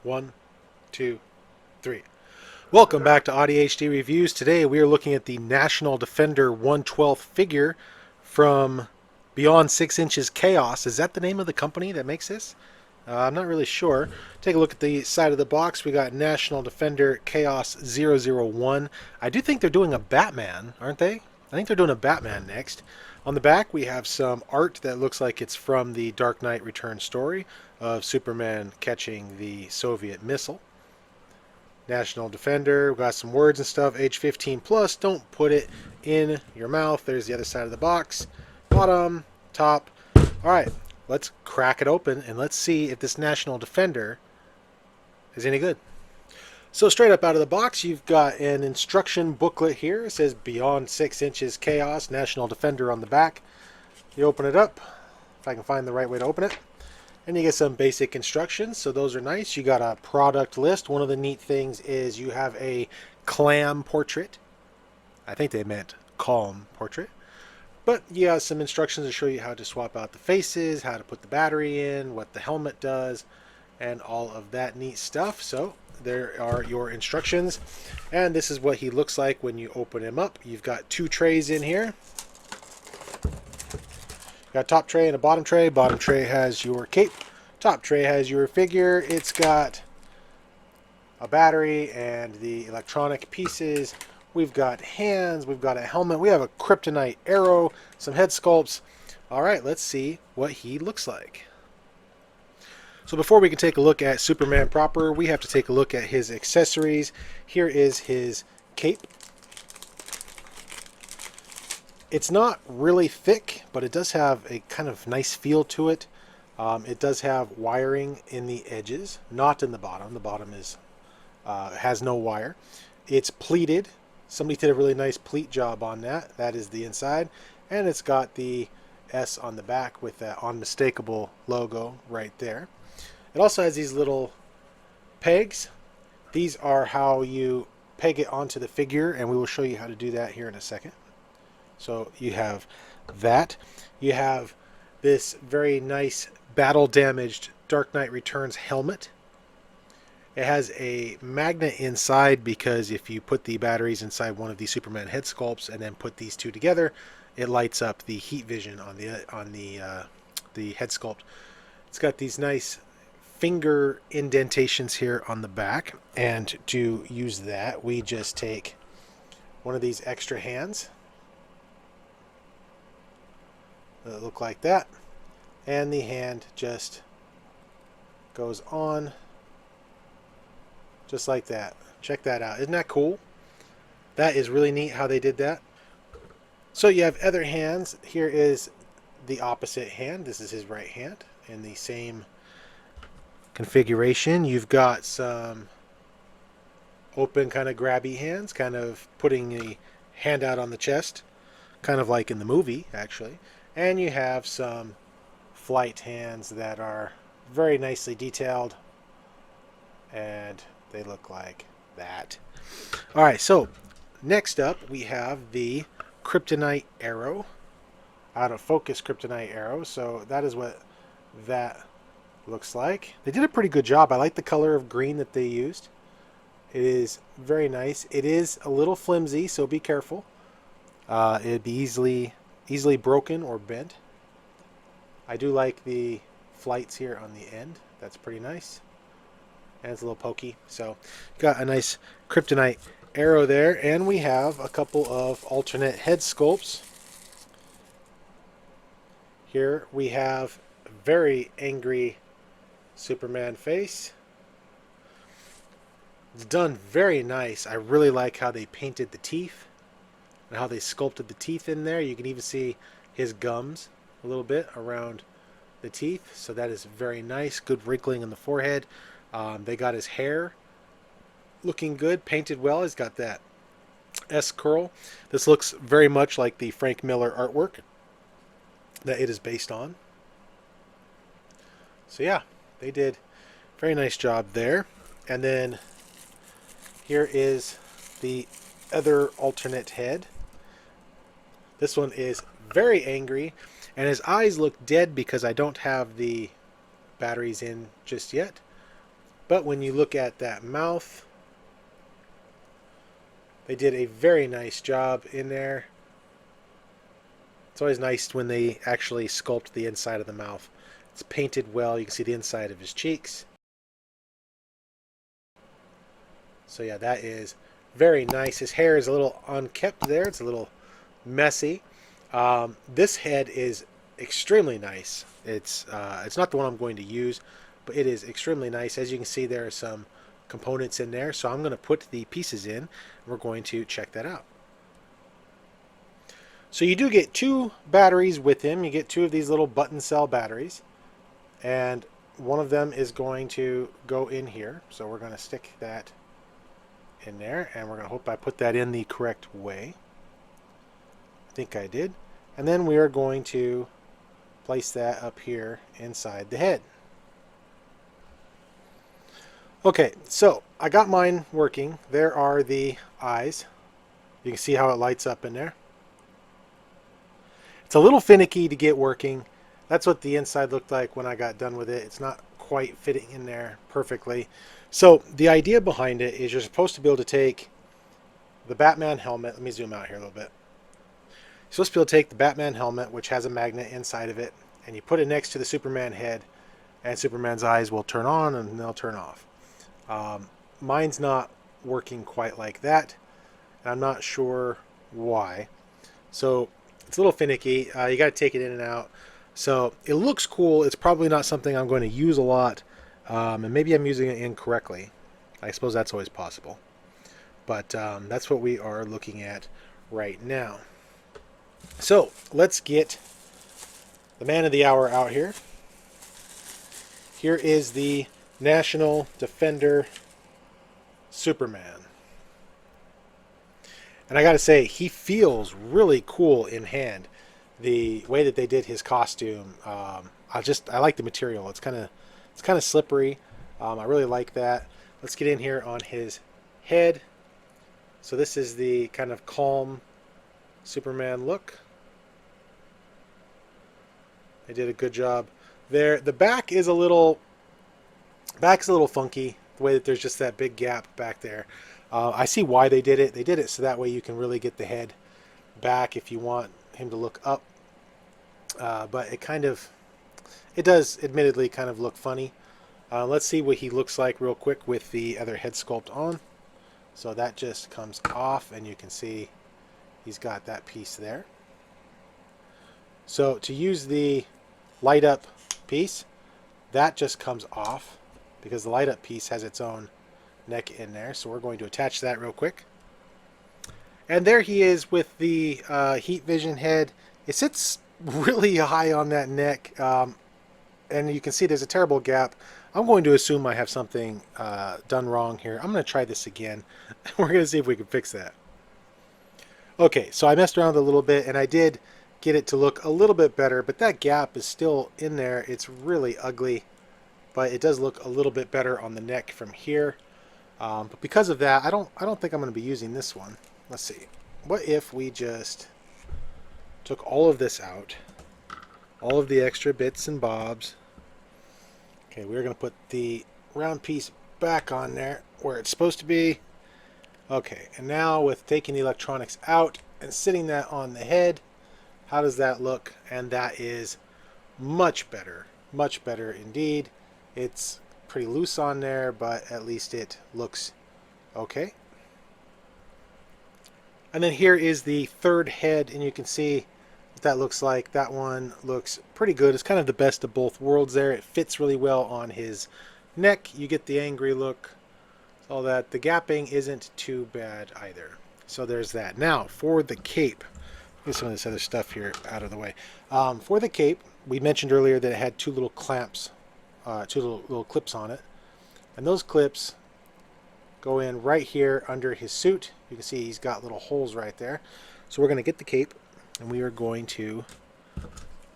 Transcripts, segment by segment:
One, two, three. Welcome back to AuDHD Reviews. Today we are looking at the National Defender 112th figure from Beyond 6 Inches Chaos. Is that the name of the company that makes this? I'm not really sure. Take a look at the side of the box. We got National Defender Chaos 001. I do think they're doing a Batman, aren't they? I think they're doing a Batman next. On the back, we have some art that looks like it's from the Dark Knight Returns story of Superman catching the Soviet missile. National Defender, we've got some words and stuff. Age 15 plus, don't put it in your mouth. There's the other side of the box. Bottom, top. Alright, let's crack it open and let's see if this National Defender is any good. So straight up out of the box, you've got an instruction booklet here. It says Beyond 6 Inches Chaos, National Defender on the back. You open it up, if I can find the right way to open it. And you get some basic instructions, so those are nice. You got a product list. One of the neat things is you have a clam portrait. I think they meant calm portrait. But you have some instructions to show you how to swap out the faces, how to put the battery in, what the helmet does, and all of that neat stuff. So there are your instructions. And this is what he looks like when you open him up. You've got two trays in here. Got a top tray and a bottom tray. Bottom tray has your cape. Top tray has your figure. It's got a battery and the electronic pieces. We've got hands. We've got a helmet. We have a kryptonite arrow. Some head sculpts. All right, let's see what he looks like. So before we can take a look at Superman proper, we have to take a look at his accessories. Here is his cape. It's not really thick, but it does have a kind of nice feel to it. It does have wiring in the edges, not in the bottom. The bottom is has no wire. It's pleated. Somebody did a really nice pleat job on that. That is the inside. And it's got the S on the back with that unmistakable logo right there. It also has these little pegs. These are how you peg it onto the figure, and we will show you how to do that here in a second. So you have that. You have this very nice battle damaged Dark Knight Returns helmet. It has a magnet inside because if you put the batteries inside one of the Superman head sculpts and then put these two together, it lights up the heat vision on the head sculpt. It's got these nice finger indentations here on the back, and to use that we just take one of these extra hands that look like that, and the hand just goes on just like that. Check that out. Isn't that cool? That is really neat how they did that. So you have other hands. Here is the opposite hand. This is his right hand in the same configuration. You've got some open kind of grabby hands, kind of putting the hand out on the chest, kind of like in the movie actually. And you have some flight hands that are very nicely detailed, and they look like that. Alright, so next up we have the kryptonite arrow, out of focus kryptonite arrow. So that is what that looks like. They did a pretty good job. I like the color of green that they used. It is very nice. It is a little flimsy, so be careful. It'd be easily broken or bent. I do like the flights here on the end. That's pretty nice. And it's a little pokey. So got a nice kryptonite arrow there. And we have a couple of alternate head sculpts. Here we have a very angry Superman face. It's done very nice. I really like how they painted the teeth and how they sculpted the teeth in there. You can even see his gums a little bit around the teeth, so that is very nice. Good wrinkling in the forehead. They got his hair looking good, painted well. He's got that S curl. This looks very much like the Frank Miller artwork that it is based on. So yeah, they did a very nice job there. And then here is the other alternate head. This one is very angry, and his eyes look dead because I don't have the batteries in just yet. But when you look at that mouth, they did a very nice job in there. It's always nice when they actually sculpt the inside of the mouth. It's painted well. You can see the inside of his cheeks. So yeah, that is very nice. His hair is a little unkept there. It's a little messy. This head is extremely nice. It's not the one I'm going to use, but it is extremely nice. As you can see, there are some components in there. So I'm going to put the pieces in. And we're going to check that out. So you do get 2 batteries with him. You get 2 of these little button cell batteries. And one of them is going to go in here. So we're going to stick that in there. And we're going to hope I put that in the correct way. I think I did. And then we are going to place that up here inside the head. Okay, so I got mine working. There are the eyes. You can see how it lights up in there. It's a little finicky to get working. That's what the inside looked like when I got done with it. It's not quite fitting in there perfectly. So the idea behind it is you're supposed to be able to take the Batman helmet. Let me zoom out here a little bit. You're supposed to be able to take the Batman helmet, which has a magnet inside of it, and you put it next to the Superman head, and Superman's eyes will turn on and they'll turn off. Mine's not working quite like that, and I'm not sure why. So it's a little finicky. You got to take it in and out. So it looks cool. It's probably not something I'm going to use a lot, and maybe I'm using it incorrectly. I suppose that's always possible. But that's what we are looking at right now. So let's get the man of the hour out here. Here is the National Defender Superman. And I got to say, he feels really cool in hand. The way that they did his costume, I like the material. It's kind of slippery. I really like that. Let's get in here on his head. So this is the kind of calm Superman look. They did a good job there. The back is a little funky. The way that there's just that big gap back there. I see why they did it. They did it so that way you can really get the head back if you want him to look up. But it does admittedly kind of look funny. Let's see what he looks like real quick with the other head sculpt on. So that just comes off, and you can see he's got that piece there. So to use the light up piece, that just comes off because the light up piece has its own neck in there. So we're going to attach that real quick. And there he is with the heat vision head. It sits really high on that neck, and you can see there's a terrible gap. I'm going to assume I have something done wrong here. I'm going to try this again. We're going to see if we can fix that. Okay, so I messed around a little bit, and I did get it to look a little bit better, but that gap is still in there. It's really ugly, but it does look a little bit better on the neck from here. But because of that, I don't think I'm going to be using this one. Let's see. What if we just took all of this out, all of the extra bits and bobs. Okay, we're going to put the round piece back on there where it's supposed to be. Okay, and now with taking the electronics out and sitting that on the head, how does that look? And that is much better indeed. It's pretty loose on there, but at least it looks okay. And then here is the third head, and you can see what that looks like. That one looks pretty good. It's kind of the best of both worlds there. It fits really well on his neck. You get the angry look, all that. The gapping isn't too bad either. So there's that. Now for the cape. Get some of this other stuff here out of the way. For the cape, we mentioned earlier that it had 2 little clamps, 2 little clips on it. And those clips go in right here under his suit. You can see he's got little holes right there. So we're going to get the cape, and we are going to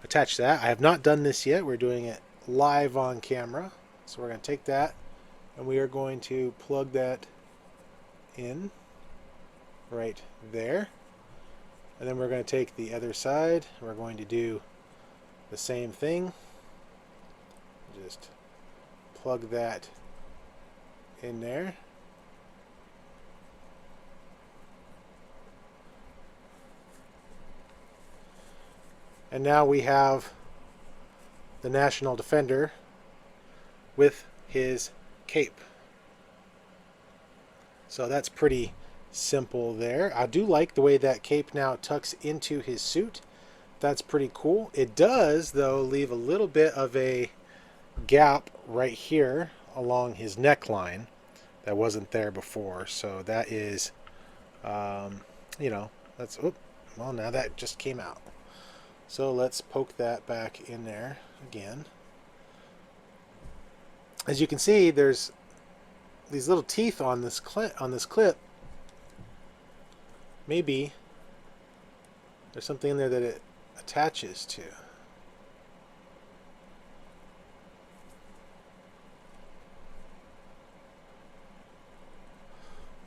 attach that. I have not done this yet. We're doing it live on camera. So we're going to take that, and we are going to plug that in right there. And then we're going to take the other side. We're going to do the same thing. Just plug that in there. And now we have the National Defender with his cape. So that's pretty simple there. I do like the way that cape now tucks into his suit. That's pretty cool. It does, though, leave a little bit of a gap right here along his neckline that wasn't there before. So that is, you know, that's, well, now that just came out. So let's poke that back in there again. As you can see, there's these little teeth on this clip. Maybe there's something in there that it attaches to.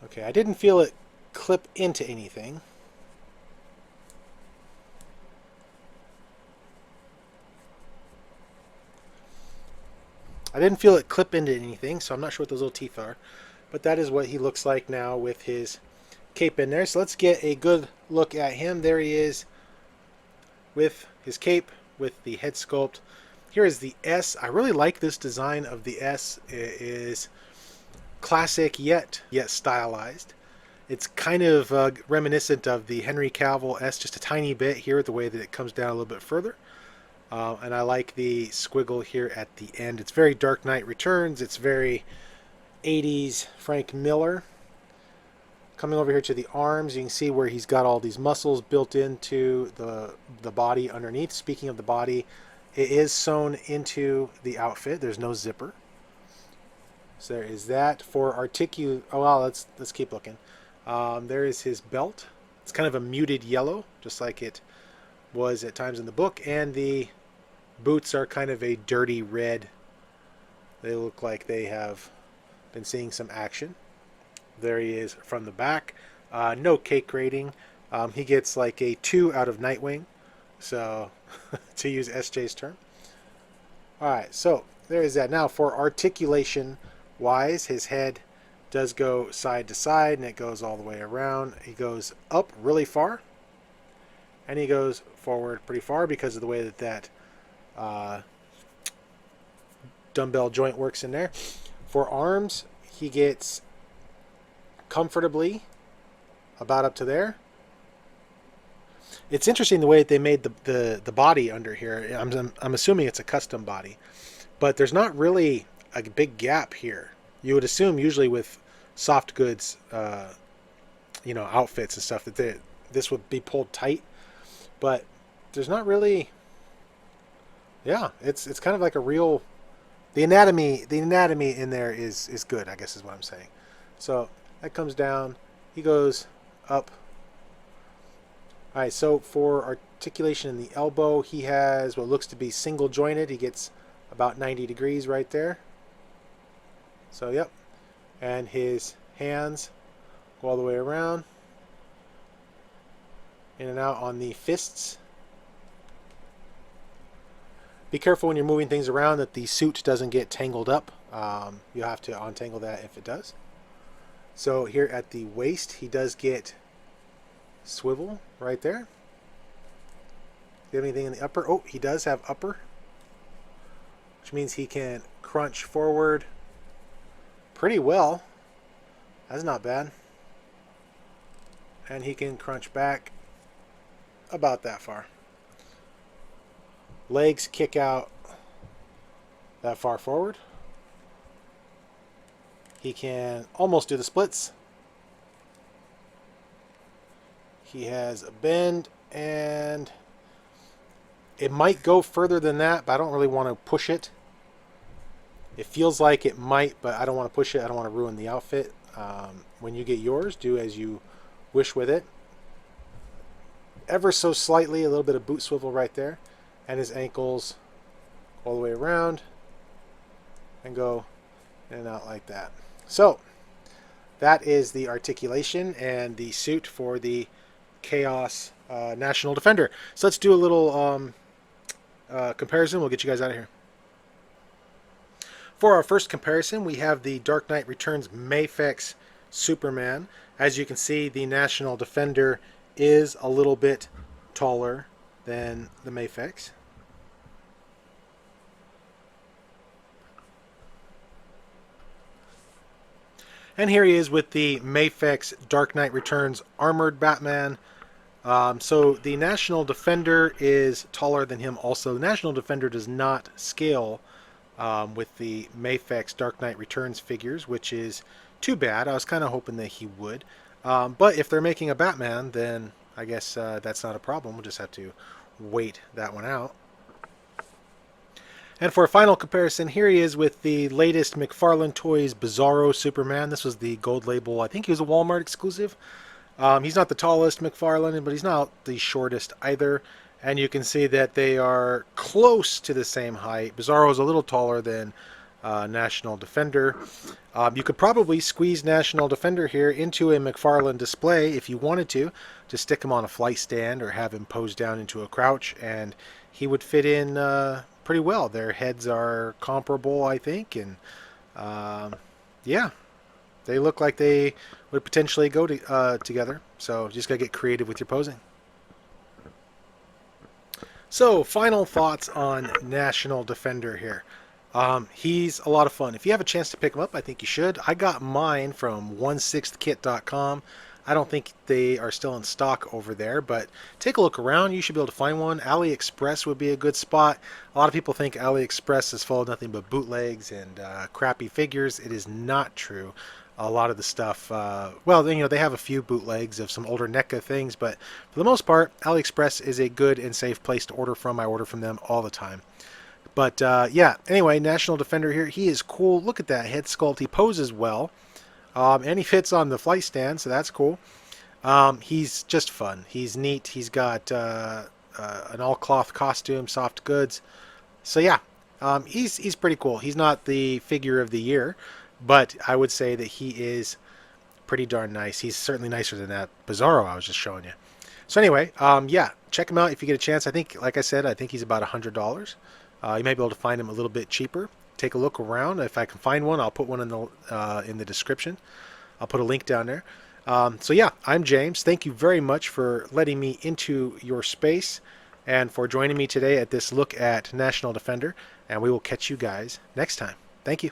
Okay, I didn't feel it clip into anything. I didn't feel it clip into anything, so I'm not sure what those little teeth are. But that is what he looks like now with his cape in there. So let's get a good look at him. There he is with his cape, with the head sculpt. Here is the S. I really like this design of the S. It is classic yet stylized. It's kind of reminiscent of the Henry Cavill S just a tiny bit here, the way that it comes down a little bit further. And I like the squiggle here at the end. It's very Dark Knight Returns. It's very 80s Frank Miller. Coming over here to the arms, you can see where he's got all these muscles built into the body underneath. Speaking of the body, it is sewn into the outfit. There's no zipper. So there is that. For oh well, let's keep looking. There is his belt. It's kind of a muted yellow, just like it was at times in the book, and the boots are kind of a dirty red. They look like they have been seeing some action. There he is from the back. No cake rating. He gets like a 2 out of Nightwing, so to use SJ's term. Alright, so there is that. Now for articulation wise, his head does go side to side and it goes all the way around. He goes up really far and he goes forward pretty far because of the way that dumbbell joint works in there. For arms, he gets comfortably about up to there. It's interesting the way that they made the body under here. I'm assuming it's a custom body, but there's not really a big gap here. You would assume usually with soft goods, outfits and stuff that this would be pulled tight, but there's not really. Yeah, it's kind of like a real. The anatomy in there is good, I guess is what I'm saying. So that comes down. He goes up. All right, so for articulation in the elbow, he has what looks to be single jointed. He gets about 90 degrees right there. So, yep. And his hands go all the way around. In and out on the fists. Be careful when you're moving things around that the suit doesn't get tangled up. You'll have to untangle that if it does. So here at the waist, he does get swivel right there. Do you have anything in the upper? Oh, he does have upper, which means he can crunch forward pretty well. That's not bad. And he can crunch back about that far. Legs kick out that far forward. He can almost do the splits. He has a bend, and it might go further than that, but I don't really want to push it. It feels like it might, but I don't want to push it. I don't want to ruin the outfit. When you get yours, do as you wish with it. Ever so slightly, a little bit of boot swivel right there. And his ankles all the way around and go in and out like that. So that is the articulation and the suit for the Chaos National Defender. So let's do a little comparison. We'll get you guys out of here. For our first comparison, we have the Dark Knight Returns Mafex Superman. As you can see, the National Defender is a little bit taller than the Mafex. And here he is with the Mafex Dark Knight Returns Armored Batman. So the National Defender is taller than him also. The National Defender does not scale with the Mafex Dark Knight Returns figures, which is too bad. I was kind of hoping that he would. But if they're making a Batman, then I guess that's not a problem. We'll just have to wait that one out. And for a final comparison, here he is with the latest McFarlane Toys Bizarro Superman. This was the gold label. I think he was a Walmart exclusive. He's not the tallest McFarlane, but he's not the shortest either. And you can see that they are close to the same height. Bizarro is a little taller than National Defender. You could probably squeeze National Defender here into a McFarlane display if you wanted to stick him on a flight stand or have him pose down into a crouch, and he would fit in pretty well. Their heads are comparable, I think, and yeah, they look like they would potentially go together. So just gotta get creative with your posing. So, final thoughts on National Defender here. He's a lot of fun. If you have a chance to pick him up, I think you should. I got mine from 16thkit.com. I don't think they are still in stock over there, but take a look around. You should be able to find one. AliExpress would be a good spot. A lot of people think AliExpress is full of nothing but bootlegs and crappy figures. It is not true. A lot of the stuff, well, you know, they have a few bootlegs of some older NECA things, but for the most part, AliExpress is a good and safe place to order from. I order from them all the time. But yeah, anyway, National Defender here. He is cool. Look at that head sculpt. He poses well. And he fits on the flight stand, so that's cool. He's just fun. He's neat. He's got an all-cloth costume, soft goods. So yeah, he's pretty cool. He's not the figure of the year, but I would say that he is pretty darn nice. He's certainly nicer than that Bizarro I was just showing you. So anyway, yeah, check him out if you get a chance. I think, like I said, I think he's about $100. You may be able to find him a little bit cheaper. Take a look around. If I can find one, I'll put one in the description. I'll put a link down there. So yeah, I'm James. Thank you very much for letting me into your space and for joining me today at this look at National Defender. And we will catch you guys next time. Thank you.